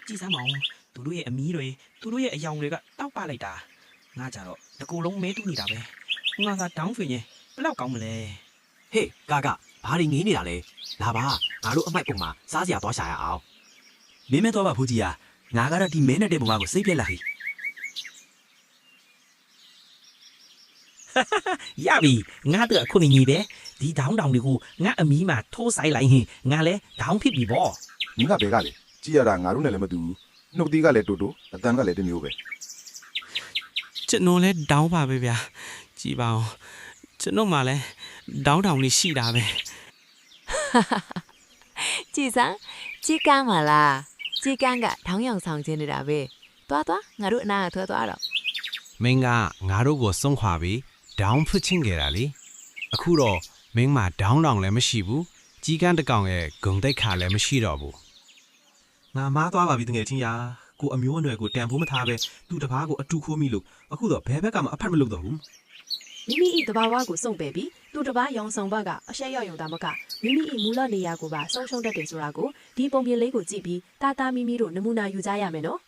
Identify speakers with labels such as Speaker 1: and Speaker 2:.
Speaker 1: ကြည်စမ်းမအောင်သူတို့ရဲ့အမီးတွေသူတို့ရဲ့အယောင်တွေကတောက်ပလိုက်တာငါကြတော့တကူလုံးမဲတူးနေတာပဲငါကတောင်းဆွေရင်ဘလောက်ကောင်းမလဲ
Speaker 2: ဟေးကာကဘာတွေငေးနေတာလဲလာပါငါတို့အမိုက်ပုံမှာစားစရာသွားရှာရအောင်မင်းမဲတော့ပါဖူးကြီးอ่ะငါကတော့ဒီမဲနဲ့တဲ့ပုံကိုစိတ်ပြက်လာပြီ
Speaker 1: ရပြီငါတို့အခုနေနေတယ်ဒီတောင်းတောင်တွေကိုငါအမီးမှာထိုးဆိုင်လိုက်ရင်ငါလဲတောင်းဖြစ်ပြီပေါ့
Speaker 3: မင်းကဘဲကလေကြည်ရတာငါတို့နဲ့လည်းမတူဘူးနှုတ်သီးကလည်းတူတူအတန်းကလည်းတစ်မျိုးပဲ
Speaker 4: ကျွန်တော်လဲတောင်းပါပဲဗျာကြည်ပါအောင်ကျွန်တော်မှလည်းတောင်းတောင်လေးရှိတာပဲ
Speaker 5: ကြည်စမ်းကြည်ကန်းပါလားကြည်ကန်းကထောင်းရောင်ဆောင်ခြင်းနေတာပဲသွားငါတို့အနာကထွက်သွားတော့
Speaker 6: မင်းကငါတို့ကိုစွန့်ခွာပြီးဒေါင်းဖွချင်းခဲ့တာလေအခုတော့မင်းမှာဒေါင်းတောင်လည်းမရှိဘူးကြီးကန်းတစ်ကောင်ရဲ့ဂုံတိတ်ခါလည်းမရှိတော့ဘူး
Speaker 2: ငါမားသွားပါပြီတငယ်ချင်းရာကိုအမျိုးအနွယ်ကိုတန်ဖိုးမထားပဲသူ့တပားကိုအတူခိုးမိလို့အခုတော့ဘဲဘက်ကမှအဖတ်မလုပ်တော့ဘူး
Speaker 7: မိမိ၏တဘာဝကိုစုံပယ်ပြီးသူတဘာရောင်ဆောင်ဘက်ကအရှက်ရောက်ရုံတာမကမိမိ၏မူလနေရာကိုပါဆုံးရှုံးတတ်တယ်ဆိုတာကိုဒီပုံပြင်လေးကိုကြည့်ပြီးတာတာမိမိတို့နမူနာယူကြရမယ်နော်